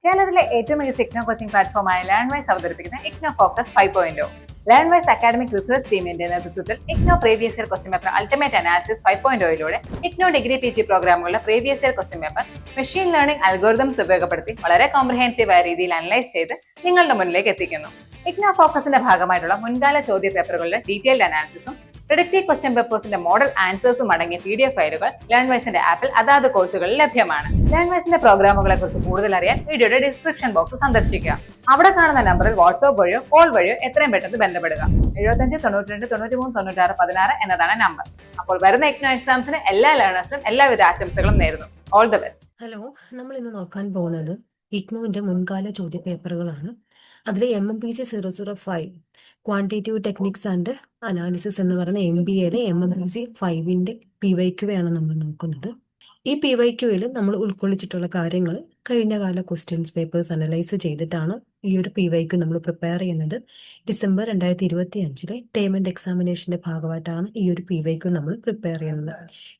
കേരളത്തിലെ ഏറ്റവും മികച്ച ഇഗ്നോ കോച്ചിംഗ് പ്ലാറ്റ്ഫോമായ ലേൺവൈസ് അവതരിപ്പിക്കുന്ന IGNOU focus 5.0. Learnwise academic research ടീമിന്റെ നേതൃത്വത്തിൽ IGNOU previous year question paper ultimate analysis 5.0യിലൂടെ ഇഗ്നോ ഡിഗ്രി PG പ്രോഗ്രാമുകളുടെ previous year question paper machine learning algorithms ഉപയോഗപ്പെടുത്തി വളരെ കോംപ്രിഹെൻസീവായ രീതിയിൽ അനലൈസ് ചെയ്ത് നിങ്ങളുടെ മുന്നിലേക്ക് എത്തിക്കുന്നു. ഇഗ്നോ ഫോക്കസിന്റെ ഭാഗമായിട്ടുള്ള മുൻകാല ചോദ്യ പേപ്പറുകളുടെ ഡീറ്റെയിൽഡ് അനാലിസിസും പ്രിഡിക്റ്റീവ് ക്വസ്റ്റ്യൻ പേപ്പേഴ്സിന്റെ മോഡൽ ആൻസേഴ്സും അടങ്ങിയ PDF ഫയലുകൾ ലേൺവൈസിന്റെ ആപ്പിൽ അതാത് കോഴ്സുകളിൽ ലഭ്യമാണ്. ലേൺവൈസിന്റെ പ്രോഗ്രാമുകളെ കുറിച്ച് കൂടുതൽ അറിയാൻ വീഡിയോയുടെ ഡിസ്ക്രിപ്ഷൻ ബോക്സ് സന്ദർശിക്കുക. അവിടെ കാണുന്ന നമ്പറിൽ വാട്സ്ആപ്പ് വഴിയോ കോൾ വഴിയോ എത്രയും പെട്ടെന്ന് ബന്ധപ്പെടുക. 75 92 93 96 16 എന്നതാണ് നമ്പർ. അപ്പോൾ വരുന്ന ഇഗ്നോ എക്സാംസിന് എല്ലാ ലേണേഴ്സിനും എല്ലാവിധ ആശംസകളും നേരുന്നു. All the best. ഹലോ, നമ്മൾ ഇന്ന് നോക്കാൻ പോകുന്നത് ഇഗ്നോവിന്റെ മുൻകാല ചോദ്യ പേപ്പറുകളാണ്. അതിൽ MMPC 005 quantitative techniques and analysis എന്ന് പറയുന്ന MBAയിലെ MMPC 5ന്റെ PYQ ആണ് നമ്മൾ നോക്കുന്നത്. ഈ PYQയിൽ നമ്മൾ ഉൾക്കൊള്ളിച്ചിട്ടുള്ള കാര്യങ്ങൾ കഴിഞ്ഞ കാല ക്വസ്റ്റ്യൻസ് പേപ്പേഴ്സ് അനലൈസ് ചെയ്തിട്ടാണ് ഈ ഒരു PYQ നമ്മൾ പ്രിപ്പയർ ചെയ്യുന്നത്. ഡിസംബർ 2025 ടേം ആൻഡ് എക്സാമിനേഷന്റെ ഭാഗമായിട്ടാണ് ഈ ഒരു PYQ നമ്മൾ പ്രിപ്പയർ ചെയ്യുന്നത്.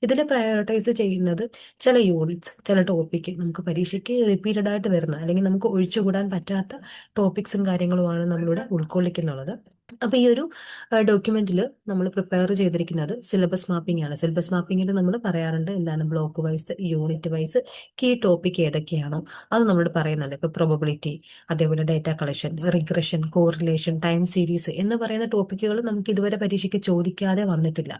ഇതിൽ പ്രയോറിറ്റൈസ് ചെയ്യുന്നത് ചില യൂണിറ്റ്സ്, ചില ടോപ്പിക്ക് നമുക്ക് പരീക്ഷയ്ക്ക് റിപ്പീറ്റഡ് ആയിട്ട് വരുന്ന അല്ലെങ്കിൽ നമുക്ക് ഒഴിച്ചുകൂടാൻ പറ്റാത്ത ടോപ്പിക്സും കാര്യങ്ങളുമാണ് നമ്മളിവിടെ ഉൾക്കൊള്ളിക്കുന്നുള്ളത്. അപ്പോൾ ഈ ഒരു ഡോക്യുമെന്റിൽ നമ്മൾ പ്രിപ്പയർ ചെയ്തിരിക്കുന്നത് സിലബസ് മാപ്പിംഗ് ആണ്. സിലബസ് മാപ്പിങ്ങിൽ നമ്മൾ പറയാറുണ്ട് എന്താണ് block wise, unit wise key topic ഏതൊക്കെയാണോ അത് നമ്മൾ പറയുന്നുണ്ട്. ഇപ്പോൾ പ്രോബബിലിറ്റി, അതേപോലെ data collection, regression, correlation, time series എന്ന് പറയുന്ന ടോപ്പിക്കുകൾ നമുക്ക് ഇതുവരെ പരീക്ഷയ്ക്ക് ചോദിക്കാതെ വന്നിട്ടില്ല.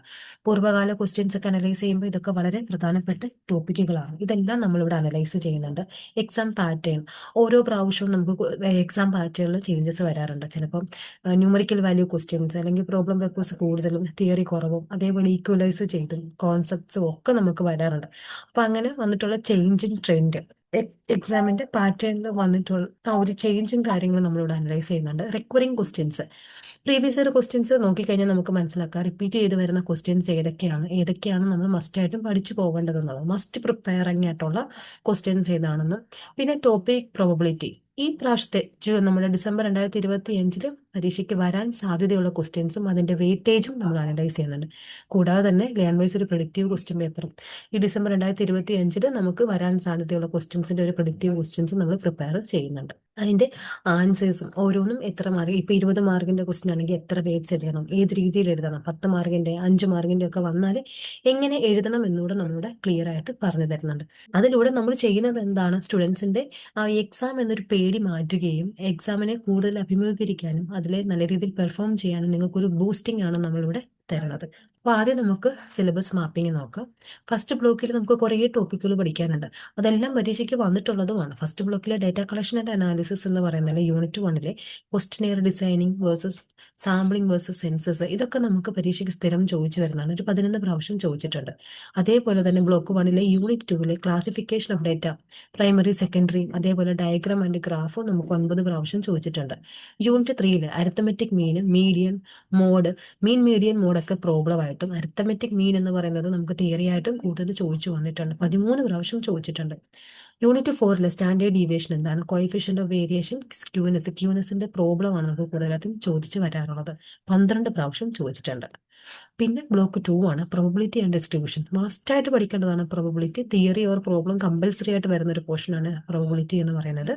പൂർവ്വകാല ക്വസ്റ്റ്യൻസ് ഒക്കെ അനലൈസ് ചെയ്യുമ്പോൾ ഇതൊക്കെ വളരെ പ്രധാനപ്പെട്ട ടോപ്പിക്കുകളാണ്. ഇതെല്ലാം നമ്മളിവിടെ അനലൈസ് ചെയ്യുന്നുണ്ട്. എക്സാം പാറ്റേൺ, ഓരോ പ്രാവശ്യവും നമുക്ക് എക്സാം പാറ്റേണിൽ ചേഞ്ചസ് വരാറുണ്ട്. ചിലപ്പം ന്യൂമറിക്കൽ വാല്യൂ ക്വസ്റ്റ്യൻസ് അല്ലെങ്കിൽ പ്രോബ്ലം പേപ്പേഴ്സ് കൂടുതലും തിയറി കുറവും അതേപോലെ ഈക്വലൈസ് ചെയ്തും കോൺസെപ്റ്റ്സും ഒക്കെ നമുക്ക് വരാറുണ്ട്. അപ്പം അങ്ങനെ വന്നിട്ടുള്ള ചേഞ്ചിങ് ട്രെൻഡ്, എക്സാമിന്റെ പാറ്റേണിൽ വന്നിട്ടുള്ള ആ ഒരു ചേഞ്ചും കാര്യങ്ങളും നമ്മളിവിടെ അനലൈസ് ചെയ്യുന്നുണ്ട്. Recurring questions, previous year questions നോക്കിക്കഴിഞ്ഞാൽ നമുക്ക് മനസ്സിലാക്കാം റിപ്പീറ്റ് ചെയ്ത് വരുന്ന ക്വസ്റ്റ്യൻസ് ഏതൊക്കെയാണ് നമ്മൾ മസ്റ്റായിട്ടും പഠിച്ചു പോകേണ്ടതെന്നുള്ളത്, മസ്റ്റ് പ്രിപ്പയറിംഗ് ആയിട്ടുള്ള ക്വസ്റ്റ്യൻസ് ഏതാണെന്ന്. പിന്നെ ടോപ്പിക് പ്രോബബിലിറ്റി, ഈ പ്രാവശ്യത്തെ നമ്മുടെ ഡിസംബർ 2025 പരീക്ഷയ്ക്ക് വരാൻ സാധ്യതയുള്ള ക്വസ്റ്റ്യൻസും അതിന്റെ വെയിറ്റേജും നമ്മൾ അനലൈസ് ചെയ്യുന്നുണ്ട്. കൂടാതെ തന്നെ ലേൺവൈസ് ഒരു പ്രിഡിക്റ്റീവ് ക്വസ്റ്റ്യൻ പേപ്പറും ഈ ഡിസംബർ 2025 നമുക്ക് വരാൻ സാധ്യതയുള്ള ക്വസ്റ്റ്യൻസിന്റെ ഒരു പ്രിഡിക്റ്റീവ് ക്വസ്റ്റ്യൻസും നമ്മൾ പ്രിപ്പയർ ചെയ്യുന്നുണ്ട്. അതിന്റെ ആൻസേഴ്സും ഓരോന്നും എത്ര മാർക്ക്, ഇപ്പൊ 20 മാർക്കിന്റെ ക്വസ്റ്റ്യൻ ആണെങ്കിൽ എത്ര വേർഡ്സ് എഴുതണം, ഏത് രീതിയിൽ എഴുതണം, 10 മാർക്കിന്റെ 5 മാർക്കിന്റെ ഒക്കെ വന്നാൽ എങ്ങനെ എഴുതണം എന്നൂടെ നമ്മളിവിടെ ക്ലിയർ ആയിട്ട് പറഞ്ഞു തരുന്നുണ്ട്. അതിലൂടെ നമ്മൾ ചെയ്യുന്നത് എന്താണ്, സ്റ്റുഡൻസിന്റെ ആ എക്സാം എന്നൊരു പേടി മാറ്റുകയും എക്സാമിനെ കൂടുതൽ അഭിമുഖീകരിക്കാനും അതിലെ നല്ല രീതിയിൽ പെർഫോം ചെയ്യാനും നിങ്ങൾക്കൊരു ബൂസ്റ്റിംഗ് ആണ് നമ്മളിവിടെ തരുന്നത്. അപ്പോൾ ആദ്യം നമുക്ക് സിലബസ് മാപ്പിംഗ് നോക്കാം. ഫസ്റ്റ് ബ്ലോക്കിൽ നമുക്ക് കുറേ ടോപ്പിക്കുകൾ പഠിക്കാനുണ്ട്. അതെല്ലാം പരീക്ഷയ്ക്ക് വന്നിട്ടുള്ളതുമാണ്. ഫസ്റ്റ് ബ്ലോക്കിലെ ഡേറ്റ കളക്ഷൻ ആൻഡ് അനാലിസിസ് എന്ന് പറയുന്നത് unit 1 questionnaire designing versus sampling versus census, ഇതൊക്കെ നമുക്ക് പരീക്ഷയ്ക്ക് സ്ഥിരം ചോദിച്ചു വരുന്നതാണ്. ഒരു 11 പ്രാവശ്യം ചോദിച്ചിട്ടുണ്ട്. അതേപോലെ തന്നെ block 1 unit 2 classification of data, primary, secondary, അതേപോലെ ഡയഗ്രാം ആൻഡ് ഗ്രാഫ് നമുക്ക് 9 പ്രാവശ്യം ചോദിച്ചിട്ടുണ്ട്. Unit 3 arithmetic mean, median, mode, mean median മോഡൊക്കെ പ്രോബ്ലം ആയിട്ടും അരിത്തമെറ്റിക് മീൻ എന്ന് പറയുന്നത് നമുക്ക് തിയറി ആയിട്ടും കൂടുതൽ ചോദിച്ചു വന്നിട്ടുണ്ട്. 13 പ്രാവശ്യം ചോദിച്ചിട്ടുണ്ട്. യൂണിറ്റ് 4 സ്റ്റാൻഡേർഡ് ഡീവിയേഷൻ എന്താണ്, കോയിഫിഷ്യന്റ് ഓഫ് വേരിയേഷൻ, ക്യൂനെസിന്റെ പ്രോബ്ലം ആണ് നമുക്ക് കൂടുതലായിട്ടും ചോദിച്ചു വരാറുള്ളത്. 12 പ്രാവശ്യം ചോദിച്ചിട്ടുണ്ട്. പിന്നെ ബ്ലോക്ക് 2 ആണ് പ്രോബബിലിറ്റി ആൻഡ് ഡിസ്ട്രിബ്യൂഷൻ. മസ്റ്റായിട്ട് പഠിക്കേണ്ടതാണ് probability. Theory or problem compulsory ആയിട്ട് വരുന്ന ഒരു പോർഷനാണ് പ്രോബബിലിറ്റി എന്ന് പറയുന്നത്.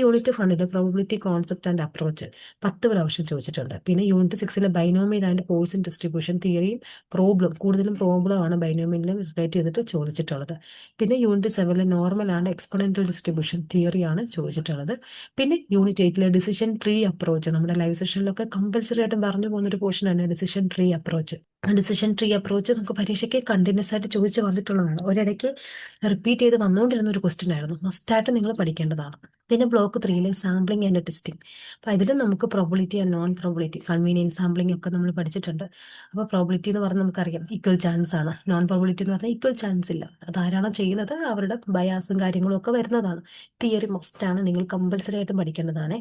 Unit 1 probability concept and approach 10 പ്രാവശ്യം ചോദിച്ചിട്ടുണ്ട്. പിന്നെ unit 6 binomial and Poisson distribution, തിയറിയും പ്രോബ്ലം, കൂടുതലും പ്രോബ്ലം ആണ് ബൈനോമിയലിനെ റിലേറ്റ് ചെയ്തിട്ട് ചോദിച്ചിട്ടുള്ളത്. പിന്നെ unit 7 normal and exponential distribution, തിയറിയാണ് ചോദിച്ചിട്ടുള്ളത്. പിന്നെ യൂണിറ്റ് 8 ഡിസിഷൻ ട്രീ അപ്രോച്ച്, നമ്മുടെ ലൈവ് സെഷനിലൊക്കെ കമ്പൽസറി ആയിട്ടും പറഞ്ഞു പോകുന്നൊരു പോർഷനാണ് decision tree approach. Decision tree approach നമുക്ക് പരീക്ഷയ്ക്ക് കണ്ടിന്യൂസ് ആയിട്ട് ചോദിച്ചു വന്നിട്ടുള്ളതാണ്. ഒരിടയ്ക്ക് റിപ്പീറ്റ് ചെയ്ത് വന്നുകൊണ്ടിരുന്ന ഒരു ക്വസ്റ്റ്യൻ ആയിരുന്നു. മസ്റ്റായിട്ട് നിങ്ങൾ പഠിക്കേണ്ടതാണ്. പിന്നെ ബ്ലോക്ക് 3 സാമ്പിളിംഗ് ആൻഡ് ടെസ്റ്റിംഗ്. അപ്പോൾ ഇതിലും നമുക്ക് probability and non probability, convenience sampling ഒക്കെ നമ്മൾ പഠിച്ചിട്ടുണ്ട്. അപ്പോൾ പ്രോബിലിറ്റി എന്ന് പറഞ്ഞാൽ നമുക്കറിയാം ഈക്വൽ ചാൻസ് ആണ്. നോൺ പ്രോബിലിറ്റി എന്ന് പറഞ്ഞാൽ ഈക്വൽ ചാൻസ് ഇല്ല. അതാരാണോ ചെയ്യുന്നത് അവരുടെ ബയാസും കാര്യങ്ങളും ഒക്കെ വരുന്നതാണ്. തിയറി മസ്റ്റാണ്, നിങ്ങൾ കമ്പൽസറി ആയിട്ട് പഠിക്കേണ്ടതാണ്.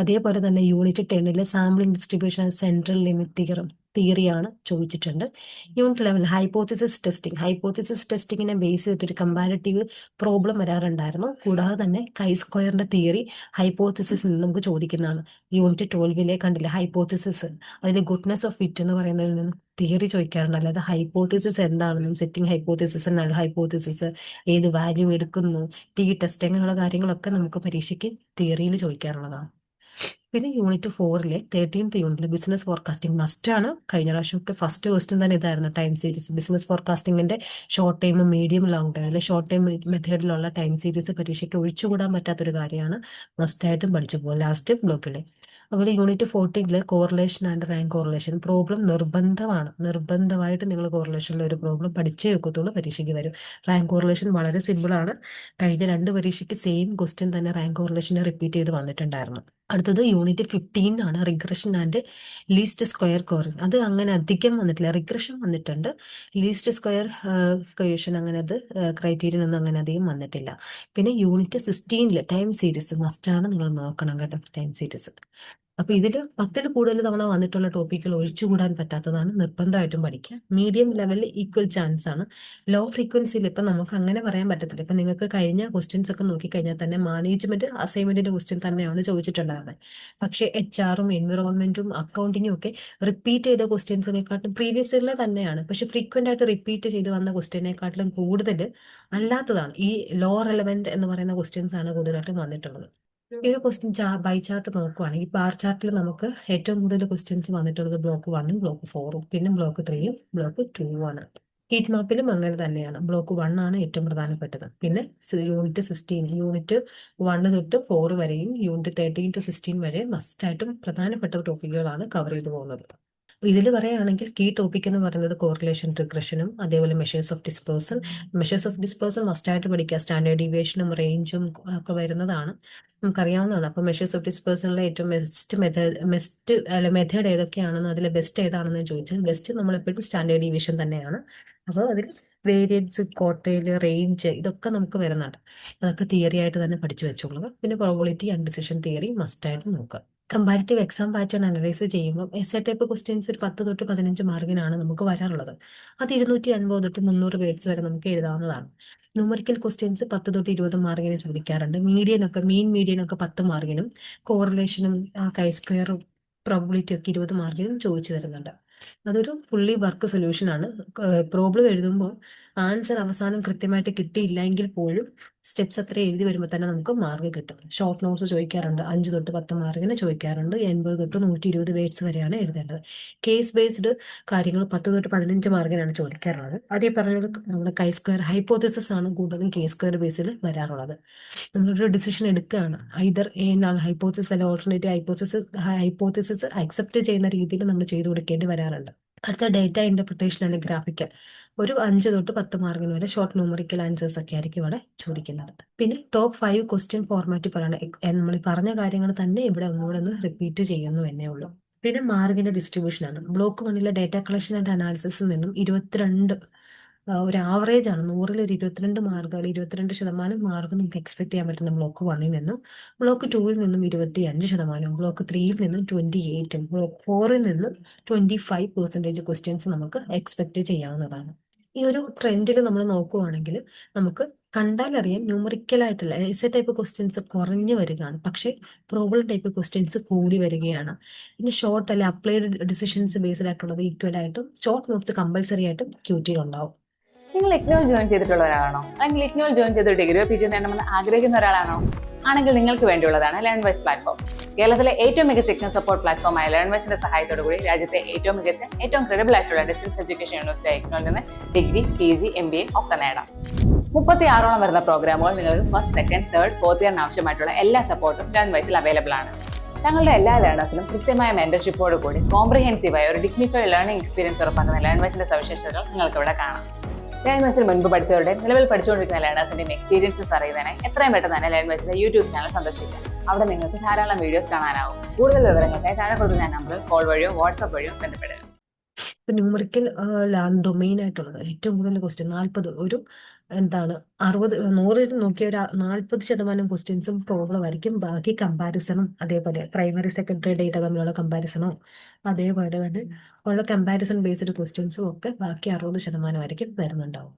അതേപോലെ തന്നെ unit 10 sampling distribution, central limit theorem, തിയറിയാണ് ചോദിച്ചിട്ടുണ്ട്. യൂണിറ്റ് 11 ഹൈപ്പോത്തിസിസ് ടെസ്റ്റിങ്ങിനെ ബേസ് ചെയ്തിട്ടൊരു കമ്പാരിറ്റീവ് പ്രോബ്ലം വരാറുണ്ടായിരുന്നു. കൂടാതെ തന്നെ കൈ സ്ക്വയറിന്റെ തിയറി ഹൈപ്പോത്തിസിസിൽ നിന്ന് നമുക്ക് ചോദിക്കുന്നതാണ്. യൂണിറ്റ് 12 കണ്ടില്ലേ ഹൈപ്പോത്തിസിസ്, അതിന്റെ ഗുഡ്നെസ് ഓഫ് ഫിറ്റ് എന്ന് പറയുന്നതിൽ നിന്ന് തിയറി ചോദിക്കാറുണ്ട്. അല്ലാതെ ഹൈപ്പോത്തിസിസ് എന്താണെന്നും സെറ്റിംഗ് ഹൈപ്പോത്തിസിസ്, നൾ ഹൈപ്പോത്തിസിസ്, ഏത് വാല്യൂ എടുക്കുന്നു, ടി ടെസ്റ്റ്, അങ്ങനെയുള്ള കാര്യങ്ങളൊക്കെ നമുക്ക് പരീക്ഷയ്ക്ക് തിയറിയിൽ ചോദിക്കാറുള്ളതാണ്. പിന്നെ യൂണിറ്റ് 4 13th യൂണിറ്റിൽ ബിസിനസ് ഫോർകാസ്റ്റിംഗ് മസ്റ്റാണ്. കഴിഞ്ഞ പ്രാവശ്യമൊക്കെ ഫസ്റ്റ് ക്വസ്റ്റ്യൻ തന്നെ ഇതായിരുന്നു, ടൈം സീരീസ്. ബിസിനസ് ഫോർകാസ്റ്റിംഗിന്റെ short time, medium, long time, അല്ലെങ്കിൽ ഷോർട്ട് ടൈം മെത്തേഡിലുള്ള ടൈം സീരീസ് പരീക്ഷയ്ക്ക് ഒഴിച്ചുകൂടാൻ പറ്റാത്തൊരു കാര്യമാണ്. മസ്റ്റായിട്ടും പഠിച്ചു പോകും ലാസ്റ്റ് ബ്ലോക്കിൽ. അതുപോലെ unit 14 correlation and rank correlation problem നിർബന്ധമായിട്ട് നിങ്ങൾ കോറിലേഷനിൽ ഒരു പ്രോബ്ലം പഠിച്ചേ വെക്കത്തുള്ളൂ, പരീക്ഷയ്ക്ക് വരും. റാങ്ക് കോറിലേഷൻ വളരെ സിമ്പിളാണ്. കഴിഞ്ഞ 2 പരീക്ഷയ്ക്ക് സെയിം ക്വസ്റ്റ്യൻ തന്നെ റാങ്ക് കോറിലേഷനെ റിപ്പീറ്റ് ചെയ്ത് വന്നിട്ടുണ്ടായിരുന്നു. അടുത്തത് യൂണിറ്റ് 15 ആണ്, regression and least square correlation. അത് അങ്ങനെ അധികം വന്നിട്ടില്ല, റിഗ്രഷൻ വന്നിട്ടുണ്ട്. ലീസ്റ്റ് സ്ക്വയർ ക്വസ്റ്റ്യൻ അങ്ങനെ അത് ക്രൈറ്റീരിയൻ ഒന്നും അങ്ങനെ അധികം വന്നിട്ടില്ല. പിന്നെ യൂണിറ്റ് 16 ടൈം സീരീസ് മസ്റ്റാണ്, നിങ്ങൾ നോക്കണം കേട്ടോ ടൈം സീരീസ്. അപ്പൊ ഇതിൽ 10 കൂടുതൽ തവണ വന്നിട്ടുള്ള ടോപ്പിക്കുകൾ ഒഴിച്ചുകൂടാൻ പറ്റാത്തതാണ്, നിർബന്ധമായിട്ടും പഠിക്കുക. മീഡിയം ലെവലിൽ ഈക്വൽ ചാൻസ് ആണ്. ലോ ഫ്രീക്വൻസിയിൽ ഇപ്പം നമുക്ക് അങ്ങനെ പറയാൻ പറ്റത്തില്ല. ഇപ്പം നിങ്ങൾക്ക് കഴിഞ്ഞ ക്വസ്റ്റ്യൻസ് ഒക്കെ നോക്കിക്കഴിഞ്ഞാൽ തന്നെ മാനേജ്മെന്റ് അസൈൻമെന്റിന്റെ ക്വസ്റ്റ്യൻ തന്നെയാണ് ചോദിച്ചിട്ടുണ്ടായിരുന്നത്. പക്ഷേ HR-ഉം എൻവിറോൺമെന്റും അക്കൗണ്ടിങ്ങും ഒക്കെ റിപ്പീറ്റ് ചെയ്ത ക്വസ്റ്റ്യൻസിനെക്കാട്ടും പ്രീവിയസ് ഇയറിലെ തന്നെയാണ്. പക്ഷെ ഫ്രീക്വന്റ് ആയിട്ട് റിപ്പീറ്റ് ചെയ്ത് വന്ന ക്വസ്റ്റ്യനെക്കാട്ടിലും കൂടുതൽ അല്ലാത്തതാണ് ഈ ലോ റെലവെന്റ് എന്ന് പറയുന്ന ക്വസ്റ്റ്യൻസ് ആണ് കൂടുതലായിട്ടും വന്നിട്ടുള്ളത്. ഈ ഒരു ക്വസ്റ്റ്യൻ ബൈ ചാർട്ട് നോക്കുവാണെങ്കിൽ ബാർ ചാർട്ടിൽ നമുക്ക് ഏറ്റവും കൂടുതൽ ക്വസ്റ്റ്യൻസ് വന്നിട്ടുള്ളത് ബ്ലോക്ക് 1ഉം ബ്ലോക്ക് 4ഉം പിന്നെ ബ്ലോക്ക് 3ഉം ബ്ലോക്ക് 2ഉം ആണ്. ഹീറ്റ് മാപ്പിലും അങ്ങനെ തന്നെയാണ്. ബ്ലോക്ക് 1 ആണ് ഏറ്റവും പ്രധാനപ്പെട്ടത്. പിന്നെ യൂണിറ്റ് 16, യൂണിറ്റ് 1 തൊട്ട് 4 വരെയും യൂണിറ്റ് 13 to 16 വരെ മസ്റ്റായിട്ടും പ്രധാനപ്പെട്ട ടോപ്പിക്കുകളാണ് കവർ ചെയ്തു പോകുന്നത്. ഇതിൽ പറയുകയാണെങ്കിൽ കീ ടോപ്പിക് എന്ന് പറയുന്നത് കോറിലേഷൻ, റിഗ്രഷനും അതേപോലെ മെഷേഴ്സ് ഓഫ് ഡിസ്പേഴ്സൺ മസ്റ്റായിട്ട് പഠിക്കുക. സ്റ്റാൻഡേർഡ് ഡീവിയേഷനും റേഞ്ചും ഒക്കെ വരുന്നതാണ്, നമുക്കറിയാവുന്നതാണ്. അപ്പോൾ മെഷേഴ്സ് ഓഫ് ഡിസ്പേഴ്സണിലെ ഏറ്റവും മെത്തേഡ് ഏതൊക്കെയാണെന്ന്, അതിലെ ബെസ്റ്റ് ഏതാണെന്ന് ചോദിച്ചാൽ ബെസ്റ്റ് നമ്മളെപ്പോഴും സ്റ്റാൻഡേർഡ് ഡീവിയേഷൻ തന്നെയാണ്. അപ്പോൾ അതിൽ വേരിയൻസ്, കോട്ടയിൽ, റേഞ്ച് ഇതൊക്കെ നമുക്ക് വരുന്നുണ്ട്. അതൊക്കെ തിയറി ആയിട്ട് തന്നെ പഠിച്ചു വെച്ചോളുക. പിന്നെ പ്രോബബിലിറ്റി ആൻഡ് ഡിസിഷൻ തിയറി മസ്റ്റായിട്ട് നോക്കുക. കമ്പാരിറ്റീവ് എക്സാം പാറ്റേൺ അനലൈസ് ചെയ്യുമ്പോൾ എസ് എ ടൈപ്പ് ക്വസ്റ്റ്യൻസ് ഒരു 10 തൊട്ട് 15 മാർക്കിനാണ് നമുക്ക് വരാറുള്ളത്. അത് 250 തൊട്ട് 300 വേർഡ്സ് വരെ നമുക്ക് എഴുതാവുന്നതാണ്. ന്യൂമറിക്കൽ ക്വസ്റ്റ്യൻസ് 10 തൊട്ട് 20 മാർക്കിന് ചോദിക്കാറുണ്ട്. മീൻ മീഡിയനൊക്കെ 10 മാർക്കിനും കോറിലേഷനും കൈ സ്ക്വയർ പ്രോബബിലിറ്റി ഒക്കെ 20 മാർക്കിനും ചോദിച്ചു വരുന്നുണ്ട്. അതൊരു ഫുള്ളി വർക്ക് സൊല്യൂഷൻ ആണ്. പ്രോബ്ലം എഴുതുമ്പോൾ ആൻസർ അവസാനം കൃത്യമായിട്ട് കിട്ടിയില്ല എങ്കിൽ പോലും സ്റ്റെപ്സ് അത്ര എഴുതി വരുമ്പോൾ തന്നെ നമുക്ക് മാർക്ക് കിട്ടും. ഷോർട്ട് നോട്ട്സ് ചോദിക്കാറുണ്ട്, 5 തൊട്ട് 10 മാർക്കിന് ചോദിക്കാറുണ്ട്. 80 തൊട്ട് 120 വേർഡ്സ് വരെയാണ് എഴുതേണ്ടത്. കേസ് ബേസ്ഡ് കാര്യങ്ങൾ 10 തൊട്ട് 15 മാർക്കിനാണ് ചോദിക്കാറുള്ളത്. അതേ പറഞ്ഞത് നമ്മുടെ കൈ സ്ക്വയർ ഹൈപ്പോത്തിസിസ് ആണ് കൂടുതലും കേസ് സ്ക്വയർ ബേസിൽ വരാറുള്ളത്. നമ്മളൊരു ഡിസിഷൻ എടുക്കുകയാണ്, ഐദർ ഹൈപ്പോത്തിസിസ് അല്ല ഓൾട്ടർനേറ്റീവ് ഹൈപ്പോത്തിസിസ് അക്സെപ്റ്റ് ചെയ്യുന്ന രീതിയിൽ നമ്മൾ ചെയ്തു കൊടുക്കേണ്ടി വരാറുണ്ട്. അടുത്ത ഡേറ്റ ഇന്റർപ്രിട്ടേഷൻ ആൻഡ് ഗ്രാഫിക്കൽ ഒരു 5 തൊട്ട് 10 മാർക്കിന് വരെ ഷോർട്ട് ന്യൂമറിക്കൽ ആൻസേഴ്സ് ഒക്കെ ആയിരിക്കും ഇവിടെ ചോദിക്കുന്നത്. പിന്നെ ടോപ്പ് 5 ക്വസ്റ്റ്യൻ ഫോർമാറ്റ് പറയണം. നമ്മൾ പറഞ്ഞ കാര്യങ്ങൾ തന്നെ ഇവിടെ ഒന്നുകൂടെ ഒന്ന് റിപ്പീറ്റ് ചെയ്യുന്നു എന്നേ ഉള്ളൂ. പിന്നെ മാർക്കിന്റെ ഡിസ്ട്രിബ്യൂഷൻ ആണ്. ബ്ലോക്ക് 1 ഡേറ്റ കളക്ഷൻ ആൻഡ് അനാലിസിസിൽ നിന്നും 22 ഒരു ആവറേജ് ആണ്. 100-ൽ ഒരു 22 മാർക്ക്, അല്ലെങ്കിൽ 22% മാർക്ക് നമുക്ക് എക്സ്പെക്ട് ചെയ്യാൻ പറ്റുന്ന ബ്ലോക്ക് 1 നിന്നും. ബ്ലോക്ക് 2 നിന്നും 25%, ബ്ലോക്ക് 3 നിന്നും 28, ബ്ലോക്ക് 4 നിന്നും 25% ക്വസ്റ്റ്യൻസ് നമുക്ക് എക്സ്പെക്ട് ചെയ്യാവുന്നതാണ്. ഈ ഒരു ട്രെൻഡിൽ നമ്മൾ നോക്കുവാണെങ്കിൽ നമുക്ക് കണ്ടാലറിയാം ന്യൂമറിക്കലായിട്ടുള്ള എസ് എ ടൈപ്പ് ക്വസ്റ്റ്യൻസ് കുറഞ്ഞു വരികയാണ്, പക്ഷേ പ്രോബ്ലം ടൈപ്പ് ക്വസ്റ്റ്യൻസ് കൂടി വരികയാണ്. പിന്നെ ഷോർട്ട് അല്ലെ അപ്ലൈഡ് ഡിസിഷൻസ് ബേസ്ഡ് ആയിട്ടുള്ളത് ഈക്വൽ ആയിട്ടും ഷോർട്ട് നോട്ട്സ് കമ്പൽസറി ആയിട്ടും ക്യൂറ്റിയിൽ ഉണ്ടാവും. നിങ്ങൾ ഇഗ്നോയിൽ ജോയിൻ ചെയ്തിട്ടുള്ള ഒരാളാണോ, അല്ലെങ്കിൽ ഇഗ്നോയിൽ ജോയിൻ ചെയ്ത് ഡിഗ്രിയോ PG നേടണമെന്ന് ആഗ്രഹിക്കുന്ന ഒരാളാണോ? ആണെങ്കിൽ നിങ്ങൾക്ക് വേണ്ടിയുള്ളതാണ് ലേൺവൈസ് പ്ലാറ്റ്ഫോം. കേരളത്തിലെ ഏറ്റവും മികച്ച ഇഗ്നോ സപ്പോർട്ട് പ്ലാറ്റ്ഫോമായ ലേൺവൈസിന്റെ സഹായത്തോടു കൂടി രാജ്യത്തെ ഏറ്റവും മികച്ച, ഏറ്റവും ക്രെഡിബിൾ ആയിട്ടുള്ള ഡിസ്റ്റൻസ് എഡ്യൂക്കേഷൻ യൂണിവേഴ്സിറ്റി ഇഗ്നോയിൽ നിന്ന് ഡിഗ്രി, PG, MBA ഒക്കെ നേടാം. 36ഓളം വരുന്ന പ്രോഗ്രാമുകൾ നിങ്ങൾക്ക് ഫസ്റ്റ്, സെക്കൻഡ്, തേർഡ്, ഫോർത്ത് ഇയറിന് ആവശ്യമായിട്ടുള്ള എല്ലാ സപ്പോർട്ടും ലേൺവൈസിൽ അവൈലബിൾ ആണ്. തങ്ങളുടെ എല്ലാ ലേണേഴ്സിനും കൃത്യമായ മെന്റർഷിപ്പോട് കൂടി കോംപ്രിഹെൻസീവായ ഒരു ഡിഗ്നിഫൈഡ് ലേണിംഗ് എക്സ്പീരിയൻസ് ഉറപ്പാക്കുന്ന ലേൺവൈസിന്റെ സവിശേഷതകൾ നിങ്ങൾക്ക് ഇവിടെ കാണാം. ലേൺവൈസിൽ മുൻപ് പഠിച്ചവരുടെ, നിലവിൽ പഠിച്ചുകൊണ്ടിരിക്കുന്ന ലേണേഴ്സിന്റെയും എക്സ്പീരിയൻസസ് അറിയുന്നതിനായി എത്രയും പെട്ടെന്ന് തന്നെ ലേൺവൈസിന്റെ യൂട്യൂബ് ചാനൽ സന്ദർശിക്കാം. അവിടെ നിങ്ങൾക്ക് ധാരാളം വീഡിയോസ് കാണാനാവും. കൂടുതൽ വിവരങ്ങൾക്കായി താഴെ കൊടുക്കുന്ന നമ്പറിൽ കോൾ വഴിയോ വാട്സ്ആപ്പ് വഴിയോ ബന്ധപ്പെടുക. ഇപ്പൊ ന്യൂമറിക്കൽ ഡൊമെയിൻ ആയിട്ടുള്ളത് ഏറ്റവും കൂടുതൽ ക്വസ്റ്റ്യൻ 40 ഒരു എന്താണ് 100 നോക്കിയ ഒരു 40% ക്വസ്റ്റ്യൻസും പ്രോബ്ലം ആയിരിക്കും. ബാക്കി കമ്പാരിസണും അതേപോലെ പ്രൈമറി സെക്കൻഡറി ഡേറ്റ തമ്മിലുള്ള കമ്പാരിസണോ അതേപോലെ തന്നെ ഉള്ള കമ്പാരിസൺ ബേസ്ഡ് ക്വസ്റ്റ്യൻസും ഒക്കെ ബാക്കി 60% വരുന്നുണ്ടാവും.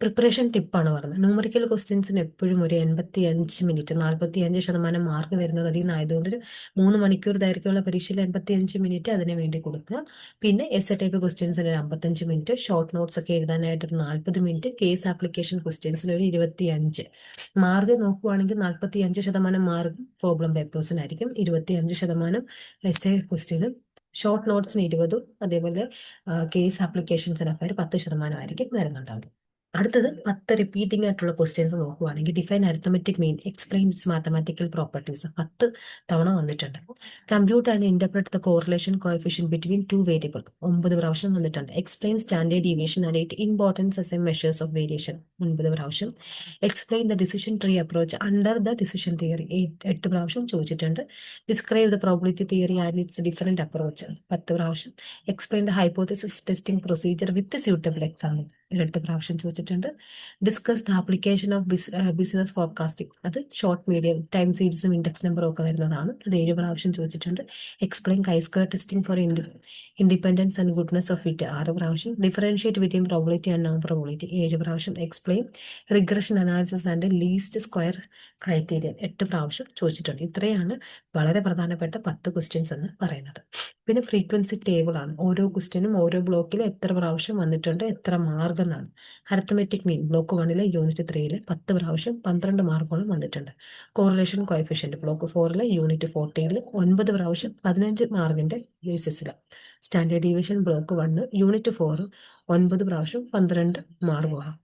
പ്രിപ്പറേഷൻ ടിപ്പാണ് പറഞ്ഞത്. ന്യൂമറിക്കൽ ക്വസ്റ്റ്യൻസിന് എപ്പോഴും ഒരു 85 മിനിറ്റ് 45% മാർക്ക് വരുന്നത് അതിൽ നിന്നായതുകൊണ്ട് ഒരു 3 മണിക്കൂർ ദൈർഘ്യമുള്ള പരീക്ഷയിൽ 85 മിനിറ്റ് അതിനു വേണ്ടി കൊടുക്കുക. പിന്നെ എസ് എ ടൈപ്പ് ക്വസ്റ്റ്യൻസിന് ഒരു 55 മിനിറ്റ്, ഷോർട്ട് നോട്ട്സ് ഒക്കെ എഴുതാനായിട്ട് ഒരു 40 മിനിറ്റ്, കേസ് ആപ്ലിക്കേഷൻ ക്വസ്റ്റ്യൻസിന് ഒരു 25. മാർക്ക് നോക്കുവാണെങ്കിൽ 45% മാർക്ക് പ്രോബ്ലം പേപ്പേഴ്സിനായിരിക്കും, 25% എസ് എ ക്വസ്റ്റ്യനും, ഷോർട്ട് നോട്ട്സിന് 20, അതേപോലെ കേസ് ആപ്ലിക്കേഷൻസിനൊക്കെ ഒരു 10% വരുന്നുണ്ടാവും. അടുത്തത് 10 റിപ്പീറ്റിംഗ് ആയിട്ടുള്ള ക്വസ്റ്റ്യൻസ് നോക്കുവാണെങ്കിൽ define arithmetic mean, explains mathematical properties 10 തവണ വന്നിട്ടുണ്ട്. Compute and interpret the correlation കോഎഫിഷ്യൻ between 2 variable 9 പ്രാവശ്യം വന്നിട്ടുണ്ട്. Explain standard deviation and it importance as A measures of variation 9 പ്രാവശ്യം. Explain the decision tree approach under the decision theory 8 പ്രാവശ്യം ചോദിച്ചിട്ടുണ്ട്. Describe the probability theory and it's different approach 10 പ്രാവശ്യം. Explain the hypothesis testing procedure with suitable example 2 പ്രാവശ്യം ചോദിച്ചിട്ടുണ്ട്. Discuss the application of business forecasting, അത് short medium time സീരീസും index നമ്പറും ഒക്കെ വരുന്നതാണ്, അത് 7 പ്രാവശ്യം ചോദിച്ചിട്ടുണ്ട്. Explain കൈസ്ക്വയർ testing four independence and goodness of it 6 പ്രാവശ്യം. Differentiate between probability and non probability 7 പ്രാവശ്യം. Explain regression analysis and least square criteria 8 പ്രാവശ്യം ചോദിച്ചിട്ടുണ്ട്. ഇത്രയാണ് വളരെ പ്രധാനപ്പെട്ട 10 ക്വസ്റ്റ്യൻസ് എന്ന് പറയുന്നത്. പിന്നെ ഫ്രീക്വൻസി ടേബിൾ ആണ്, ഓരോ ക്വസ്റ്റ്യനും ഓരോ ബ്ലോക്കിൽ എത്ര പ്രാവശ്യം വന്നിട്ടുണ്ട്, എത്ര മാർക്ക് എന്നാണ്. അരിത്തമെറ്റിക് മീൻ ബ്ലോക്ക് 1 യൂണിറ്റ് 3 10 പ്രാവശ്യം 12 മാർക്കോളം വന്നിട്ടുണ്ട്. കോറിലേഷൻ കോഎഫിഷ്യന്റ് ബ്ലോക്ക് 4 യൂണിറ്റ് 40 9 പ്രാവശ്യം 15 മാർക്കിന്റെ ബേസിസിൽ. സ്റ്റാൻഡേർഡ് ഡീവിയേഷൻ ബ്ലോക്ക് 1 യൂണിറ്റ് 4 9 പ്രാവശ്യം 12 മാർക്കോളം.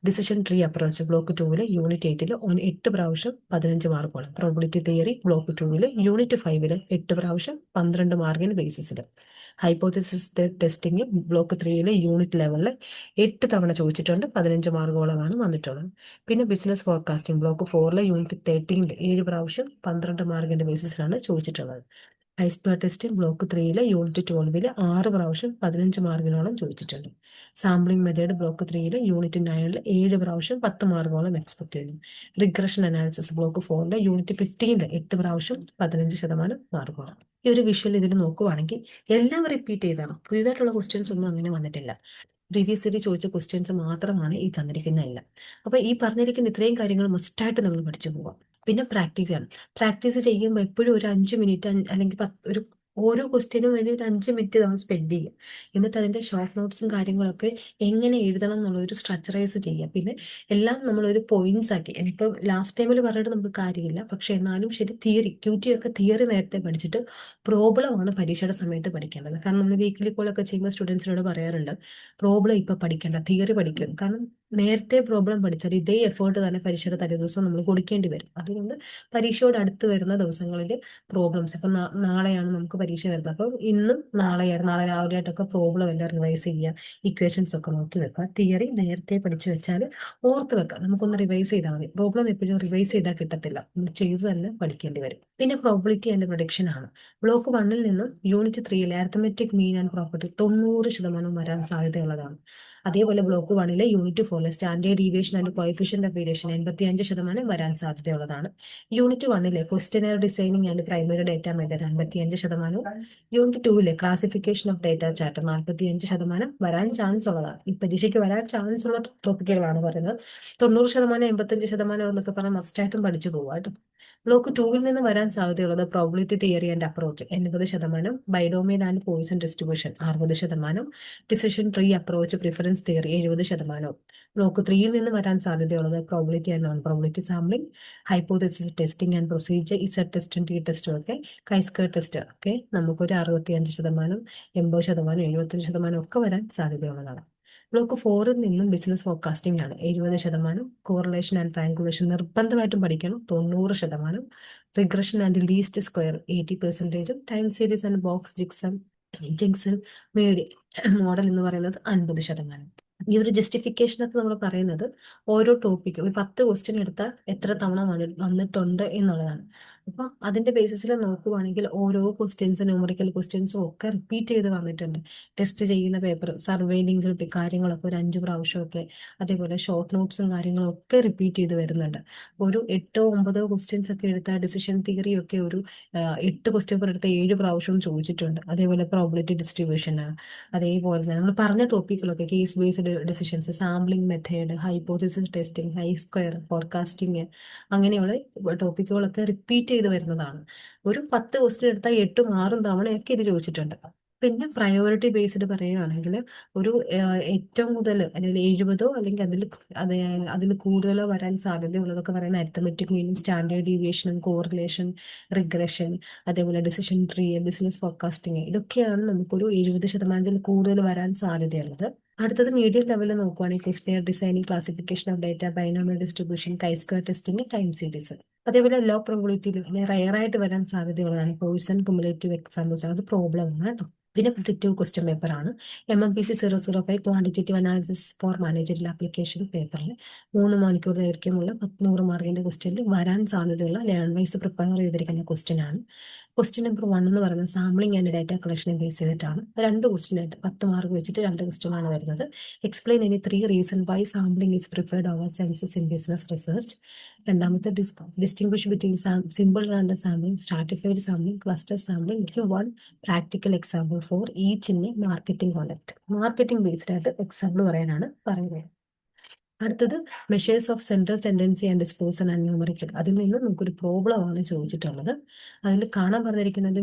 Decision tree approach block 2 unit 8 8 പ്രാവശ്യം 15 മാർക്കോളം. പ്രോബിലിറ്റി തിയറി ബ്ലോക്ക് 2 യൂണിറ്റ് 5 8 പ്രാവശ്യം 12 മാർക്കിന് ബേസിസിൽ. ഹൈപ്പോത്തസിസ് ടെസ്റ്റിംഗ് ബ്ലോക്ക് 3 യൂണിറ്റ് 11 8 തവണ ചോദിച്ചിട്ടുണ്ട്, 15 മാർക്കോളമാണ് വന്നിട്ടുള്ളത്. പിന്നെ ബിസിനസ് ഫോർകാസ്റ്റിംഗ് ബ്ലോക്ക് 4 യൂണിറ്റ് 13 7 പ്രാവശ്യം 12 മാർക്കിന്റെ ബേസിസിലാണ് ചോദിച്ചിട്ടുള്ളത്. ഹൈസ്പർ ടെസ്റ്റ് ബ്ലോക്ക് 3 യൂണിറ്റ് 12 6 പ്രാവശ്യം 15 മാർക്കിനോളം ചോദിച്ചിട്ടുണ്ട്. സാമ്പിളിംഗ് മെത്തേഡ് ബ്ലോക്ക് 3 യൂണിറ്റ് 9 7 പ്രാവശ്യം 10 മാർക്കോളം എക്സ്പെക്ട് ചെയ്യുന്നു. റിഗ്രഷൻ അനാലിസിസ് ബ്ലോക്ക് 4 യൂണിറ്റ് 15 8 പ്രാവശ്യം 15% മാർക്കോളം. ഈ ഒരു വിഷ്വൽ ഇതിൽ നോക്കുവാണെങ്കിൽ എല്ലാം റിപ്പീറ്റ് ചെയ്താണ്, പുതിയതായിട്ടുള്ള ക്വസ്റ്റ്യൻസ് ഒന്നും അങ്ങനെ വന്നിട്ടില്ല. പ്രീവിയസ് ഇയർ ചോദിച്ച ക്വസ്റ്റ്യൻസ് മാത്രമാണ് ഈ തന്നിരിക്കുന്ന എല്ലാം. അപ്പൊ ഈ പറഞ്ഞിരിക്കുന്ന ഇത്രയും കാര്യങ്ങൾ മസ്റ്റായിട്ട് നമ്മൾ പഠിച്ചു പോവാം. പിന്നെ പ്രാക്ടീസ് ചെയ്യുമ്പോൾ എപ്പോഴും ഒരു 5 മിനിറ്റ് അല്ലെങ്കിൽ ഒരു ഓരോ ക്വസ്റ്റ്യനും വേണ്ടി ഒരു 5 മിനിറ്റ് നമ്മൾ സ്പെൻഡ് ചെയ്യുക. എന്നിട്ട് അതിന്റെ ഷോർട്ട് നോട്ട്സും കാര്യങ്ങളൊക്കെ എങ്ങനെ എഴുതണം എന്നുള്ളൊരു സ്ട്രക്ചറൈസ് ചെയ്യുക. പിന്നെ എല്ലാം നമ്മളൊരു പോയിന്റ്സ് ആക്കി, ഇനിയിപ്പോൾ ലാസ്റ്റ് ടൈമിൽ പറഞ്ഞിട്ട് നമുക്ക് കാര്യമില്ല, പക്ഷെ എന്നാലും ശരി QT ഒക്കെ തിയറി നേരത്തെ പഠിച്ചിട്ട് പ്രോബ്ലമാണ് പരീക്ഷയുടെ സമയത്ത് പഠിക്കേണ്ടത്. കാരണം നമ്മൾ വീക്കിലി കോളൊക്കെ ചെയ്യുമ്പോൾ സ്റ്റുഡൻസിനോട് പറയാറുണ്ട്, പ്രോബ്ലം ഇപ്പൊ പഠിക്കേണ്ട, തിയറി പഠിക്കും. കാരണം നേരത്തെ പ്രോബ്ലം പഠിച്ചാൽ ഇതേ എഫേർട്ട് തന്നെ പരീക്ഷയുടെ തലേദിവസം നമ്മൾ കൊടുക്കേണ്ടി വരും. അതുകൊണ്ട് പരീക്ഷയോട് അടുത്ത് വരുന്ന ദിവസങ്ങളിൽ പ്രോബ്ലംസ്, ഇപ്പം നാളെയാണ് നമുക്ക് പരീക്ഷ വരുന്നത്, അപ്പം ഇന്നും നാളെ രാവിലെ ആയിട്ടൊക്കെ പ്രോബ്ലം എല്ലാം റിവൈസ് ചെയ്യുക, ഇക്വേഷൻസ് ഒക്കെ നോക്കി വെക്കുക. തിയറി നേരത്തെ പഠിച്ചു വെച്ചാൽ ഓർത്ത് വെക്കുക, നമുക്കൊന്ന് റിവൈസ് ചെയ്താൽ മതി. പ്രോബ്ലം എപ്പോഴും റിവൈസ് ചെയ്താൽ കിട്ടത്തില്ല, നമ്മൾ ചെയ്ത് തന്നെ പഠിക്കേണ്ടി വരും. പിന്നെ പ്രോബിലിറ്റി ആൻഡ് പ്രൊഡിക്ഷൻ ആണ്. ബ്ലോക്ക് 1 നിന്നും unit 3 arithmetic mean and property 90% വരാൻ സാധ്യതയുള്ളതാണ്. അതേപോലെ block 1 unit 4 standard deviation and coefficient of variation 85% വരാൻ സാധ്യതയുള്ളതാണ്. Unit 1 questionnaire designing and primary data method 55%. Unit 2 classification of data chart 45% വരാൻ ചാൻസ് ഉള്ളതാണ്. ഈ പരീക്ഷയ്ക്ക് വരാൻ ചാൻസ് ഉള്ള ടോപ്പിക്കുകളാണ് പറയുന്നത്. 90% 85% എന്നൊക്കെ പറഞ്ഞാൽ മസ്റ്റായിട്ടും പഠിച്ചു പോവുക കേട്ടോ. ബ്ലോക്ക് 2 നിന്ന് വരാൻ സാധ്യതയുള്ളത് പ്രോബിലിറ്റി തിയറി ആൻഡ് അപ്രോച്ച് 80%, ബൈഡോമിയൻ and Poisson distribution 60%, decision tree approach preference theory 70%. Block 3 നിന്ന് വരാൻ സാധ്യതയുള്ളത് probability and non probability sampling, hypothesis testing and procedure, Z ടെസ്റ്റും ടി ടെസ്റ്റും ഒക്കെ, കൈസ്ക്വയർ ടെസ്റ്റ് ഒക്കെ നമുക്കൊരു 65%, 80%, 75% ഒക്കെ വരാൻ സാധ്യതയുള്ളതാണ്. ബ്ലോക്ക് 4 നിന്നും ബിസിനസ് ഫോർകാസ്റ്റിംഗ് ആണ് 70%, കോറിലേഷൻ ആൻഡ് ട്രയാങ്കുലേഷൻ നിർബന്ധമായിട്ടും പഠിക്കണം 90%, regression and least square 80%, time series and box junction model എന്ന് പറയുന്നത് 50%. ഈ ഒരു ജസ്റ്റിഫിക്കേഷനൊക്കെ നമ്മൾ പറയുന്നത് ഓരോ ടോപ്പിക്ക് ഒരു 10 ക്വസ്റ്റ്യൻ എടുത്താൽ എത്ര തവണ വന്നിട്ടുണ്ട് എന്നുള്ളതാണ്. അപ്പോൾ അതിന്റെ ബേസിസിൽ നോക്കുവാണെങ്കിൽ ഓരോ ക്വസ്റ്റ്യൻസും ന്യൂമറിക്കൽ ക്വസ്റ്റ്യൻസും ഒക്കെ റിപ്പീറ്റ് ചെയ്ത് വന്നിട്ടുണ്ട്. ടെസ്റ്റ് ചെയ്യുന്ന പേപ്പർ സർവേ ലിങ്ക് കാര്യങ്ങളൊക്കെ ഒരു 5 പ്രാവശ്യമൊക്കെ, അതേപോലെ ഷോർട്ട് നോട്ട്സും കാര്യങ്ങളും ഒക്കെ റിപ്പീറ്റ് ചെയ്ത് വരുന്നുണ്ട്. ഒരു 8-9 ക്വസ്റ്റ്യൻസ് ഒക്കെ എടുത്താൽ ഡിസിഷൻ തിയറി ഒക്കെ ഒരു 8 ക്വസ്റ്റ്യൻ പേപ്പർ എടുത്ത 7 പ്രാവശ്യവും ചോദിച്ചിട്ടുണ്ട്. അതേപോലെ പ്രോബിലിറ്റി ഡിസ്ട്രിബ്യൂഷൻ, അതേപോലെ തന്നെ നമ്മൾ പറഞ്ഞ ടോപ്പിക്കുകളൊക്കെ case based decisions, sampling method, hypothesis testing, chi square, forecasting, അങ്ങനെയുള്ള ടോപ്പിക്കുകളൊക്കെ റിപ്പീറ്റ് ചെയ്ത് വരുന്നതാണ്. ഒരു 10 ക്വസ്റ്റ്യൻ എടുത്താൽ 8-6 തവണയൊക്കെ ഇത് ചോദിച്ചിട്ടുണ്ട്. പിന്നെ പ്രയോറിറ്റി ബേസ്ഡ് പറയുകയാണെങ്കിൽ ഒരു ഏറ്റവും കൂടുതൽ അല്ലെങ്കിൽ 70 അല്ലെങ്കിൽ അതിൽ കൂടുതലോ വരാൻ സാധ്യതയുള്ളതൊക്കെ പറയുന്ന അരിത്തമെറ്റിക് മീനും സ്റ്റാൻഡേർഡ് ഡീവിയേഷനും കോറിലേഷൻ, റിഗ്രഷൻ, അതേപോലെ ഡിസിഷൻ ട്രീ, ബിസിനസ് ഫോർകാസ്റ്റിംഗ്, ഇതൊക്കെയാണ് നമുക്കൊരു 70% കൂടുതൽ വരാൻ സാധ്യതയുള്ളത്. അടുത്തത് മീഡിയം ലെവലിൽ നോക്കുവാണെങ്കിൽ question designing, classification of data, binomial distribution, chi square testing, time series. അതേപോലെ ലോ പ്രോബിലിറ്റിയിൽ റയറായിട്ട് വരാൻ സാധ്യതയുള്ളതാണ് പോയിസൺ, കുമുലേറ്റീവ് എക്സാമ്പിൾസ്, അത് പ്രോബ്ലം ആണ് കേട്ടോ. പിന്നെ പ്രിഡിക്റ്റീവ് ക്വസ്റ്റ്യൻ പേപ്പറാണ് MMPC 005 quantitative analysis four managerial application പേപ്പറിൽ 3 മണിക്കൂർ ദൈർഘ്യമുള്ള 100 മാർക്കിന്റെ ക്വസ്റ്റ്യനിൽ വരാൻ സാധ്യതയുള്ള ലേൺ വൈസ് പ്രിപ്പയർ ചെയ്തിരിക്കുന്ന ക്വസ്റ്റ്യൻ ആണ്. ക്വസ്റ്റ്യൻ നമ്പർ 1 എന്ന് പറയുന്നത് സാമ്പിളിംഗ് ആൻഡ് ഡാറ്റ കളക്ഷനെ ബേസ് ചെയ്തിട്ടാണ്. 2 ക്വസ്റ്റ്യൻ ആയിട്ട് 10 മാർക്ക് വെച്ചിട്ട് 2 ക്വസ്റ്റ്യൻ ആണ് വരുന്നത്. Explain any 3 reason why sampling is preferred over census in business research. രണ്ടാമത്തെ distinguish between simple random sampling, stratified sampling, cluster sampling. Give 1 practical example for each in a marketing context. Marketing based ആയിട്ട് example പറയാനാണ് പറയുന്നത്. അടുത്തത് measures of central tendency and dispersion and numerical. അതിൽ നിന്ന് നമുക്കൊരു problem ആണ് ചോദിച്ചിട്ടുള്ളത്. അതിൽ കാണാൻ പറഞ്ഞിരിക്കുന്നത്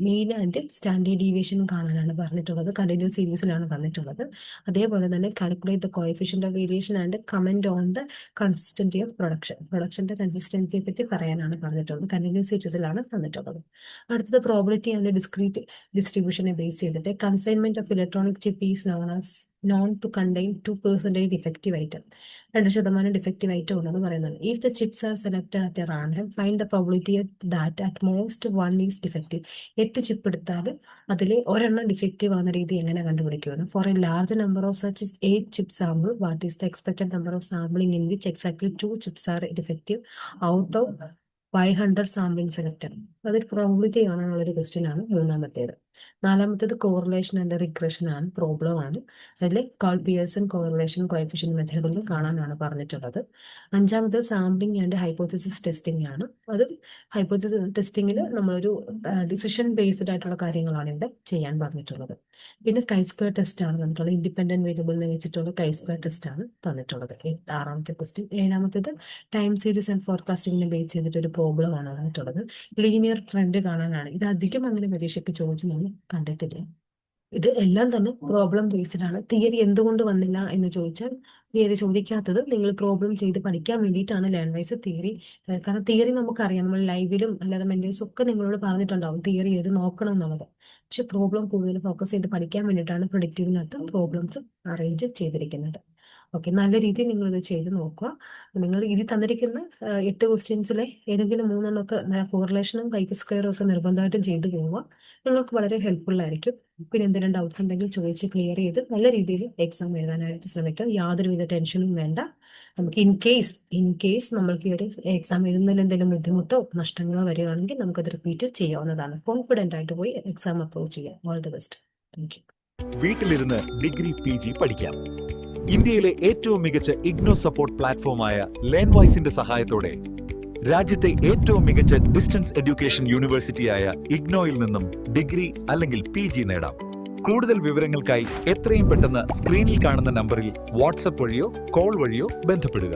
മീൻ ആൻഡ് സ്റ്റാൻഡേർഡ് ഡീവിയേഷൻ കാണാനാണ് പറഞ്ഞിട്ടുള്ളത്. കണ്ടിന്യൂസ് സീരീസിലാണ് തന്നിട്ടുള്ളത്. അതേപോലെ തന്നെ calculate the coefficient of variation and comment on the consistency of പ്രൊഡക്ഷന്റെ കൺസിസ്റ്റൻസിയെ പറ്റി പറയാനാണ് പറഞ്ഞിട്ടുള്ളത്. കണ്ടിന്യൂസ് സീരീസിലാണ് തന്നിട്ടുള്ളത്. അടുത്തത് പ്രോബിലിറ്റി ആൻഡ് ഡിസ്ക്രീറ്റ് ഡിസ്ട്രിബ്യൂഷനെ ബേസ് ചെയ്തിട്ട് consignment of electronic chip is known to contain 2% defective item, 2% defective item ഉണ്ടെന്ന് പറയുന്നത്. If the chips are selected at random find the probability that at most 1 is defective. 8 chip എടുത്താൽ അതിൽ ഒരെണ്ണം defective ആവുന്ന രീതി എങ്ങനെ കണ്ടുപിടിക്കുമെന്ന്. For a large number of such 8 chip sample what is the expected number of sampling in which exactly 2 chips are defective out of 500 sampling selected. അതൊരു probability ആണെന്നുള്ളൊരു question ആണ് മൂന്നാമത്തേത്. നാലാമത്തേത് കോറിലേഷൻ ആൻഡ് റിഗ്രഷൻ ആണ്, പ്രോബ്ലം ആണ്. അതിൽ Pearson correlation coefficient മെത്തേഡിൽ കാണാനാണ് പറഞ്ഞിട്ടുള്ളത്. അഞ്ചാമത്തേത് സാമ്പിളിംഗ് ആൻഡ് ഹൈപ്പോത്തിസിസ് ടെസ്റ്റിംഗ് ആണ്. അത് ഹൈപ്പോത്തിസിസ് ടെസ്റ്റിംഗിൽ നമ്മളൊരു ഡിസിഷൻ ബേസ്ഡ് ആയിട്ടുള്ള കാര്യങ്ങളാണ് ഇവിടെ ചെയ്യാൻ പറഞ്ഞിട്ടുള്ളത്. പിന്നെ കൈ സ്ക്വയർ ടെസ്റ്റ് ആണ് തന്നിട്ടുള്ളത്. ഇൻഡിപെൻഡന്റ് വേരിയബിളിനെ വെച്ചിട്ടുള്ള കൈ സ്ക്വയർ ടെസ്റ്റ് ആണ് തന്നിട്ടുള്ളത്. 6ാമത്തെ ക്വസ്റ്റ്യൻ. 7ാമത്തേത് ടൈം സീരീസ് ആൻഡ് ഫോർകാസ്റ്റിംഗിനെ ബേസ് ചെയ്തിട്ട് ഒരു പ്രോബ്ലം ആണ് തന്നിട്ടുള്ളത്. ലീനിയർ ട്രെൻഡ് കാണാനാണ്. ഇത് അധികം അങ്ങനെ പരീക്ഷയ്ക്ക് ചോദിച്ചു നമ്മൾ കണ്ടിട്ടില്ല. ഇത് എല്ലാം തന്നെ പ്രോബ്ലം ബേസ്ഡ് ആണ്. തിയറി എന്തുകൊണ്ട് വന്നില്ല എന്ന് ചോദിച്ചാൽ തിയറി ചോദിക്കാത്തത് നിങ്ങൾ പ്രോബ്ലം ചെയ്ത് പഠിക്കാൻ വേണ്ടിയിട്ടാണ് ലേൺ വൈസ് തിയറി. കാരണം തിയറി നമുക്കറിയാം, നമ്മൾ ലൈവിലും അല്ലാതെ മെന്റേഴ്സും ഒക്കെ നിങ്ങളോട് പറഞ്ഞിട്ടുണ്ടാവും തിയറി ഏത് നോക്കണം എന്നുള്ളത്. പക്ഷെ പ്രോബ്ലം കൂടുതൽ ഫോക്കസ് ചെയ്ത് പഠിക്കാൻ വേണ്ടിയിട്ടാണ് പ്രൊഡിക്റ്റീവിനകത്ത് പ്രോബ്ലംസ് അറേഞ്ച് ചെയ്തിരിക്കുന്നത്. ഓക്കെ, നല്ല രീതിയിൽ നിങ്ങളിത് ചെയ്ത് നോക്കുക. നിങ്ങൾ ഇതിൽ തന്നിരിക്കുന്ന 8 ക്വസ്റ്റ്യൻസിലെ ഏതെങ്കിലും 3 കോറിലേഷനും കൈ സ്ക്വയറും ഒക്കെ നിർബന്ധമായിട്ടും ചെയ്തു പോവുക. നിങ്ങൾക്ക് വളരെ ഹെൽപ്ഫുൾ ആയിരിക്കും. പിന്നെ എന്തെങ്കിലും ഡൗട്ട്സ് ഉണ്ടെങ്കിൽ ചോദിച്ച് ക്ലിയർ ചെയ്ത് നല്ല രീതിയിൽ എക്സാം എഴുതാനായിട്ട് ശ്രമിക്കുക. യാതൊരുവിധ ടെൻഷനും വേണ്ട. നമുക്ക് ഇൻ കേസ് നമ്മൾക്ക് ഈ ഒരു എക്സാം എഴുതുന്നതിൽ എന്തെങ്കിലും ബുദ്ധിമുട്ടോ നഷ്ടങ്ങളോ വരികയാണെങ്കിൽ നമുക്കത് റിപ്പീറ്റ് ചെയ്യാവുന്നതാണ്. കോൺഫിഡൻ്റ് ആയിട്ട് പോയി എക്സാം അപ്രോച്ച് ചെയ്യാം. All the best. Thank you. വീട്ടിലിരുന്ന് ഡിഗ്രി PG പഠിക്കാം. ഇന്ത്യയിലെ ഏറ്റവും മികച്ച ഇഗ്നോ സപ്പോർട്ട് പ്ലാറ്റ്ഫോമായ ലേൺവൈസിന്റെ സഹായത്തോടെ രാജ്യത്തെ ഏറ്റവും മികച്ച ഡിസ്റ്റൻസ് എഡ്യൂക്കേഷൻ യൂണിവേഴ്സിറ്റിയായ ഇഗ്നോയിൽ നിന്നും ഡിഗ്രി അല്ലെങ്കിൽ PG നേടാം. കൂടുതൽ വിവരങ്ങൾക്കായി എത്രയും പെട്ടെന്ന് സ്ക്രീനിൽ കാണുന്ന നമ്പറിൽ വാട്സ്ആപ്പ് വഴിയോ കോൾ വഴിയോ ബന്ധപ്പെടുക.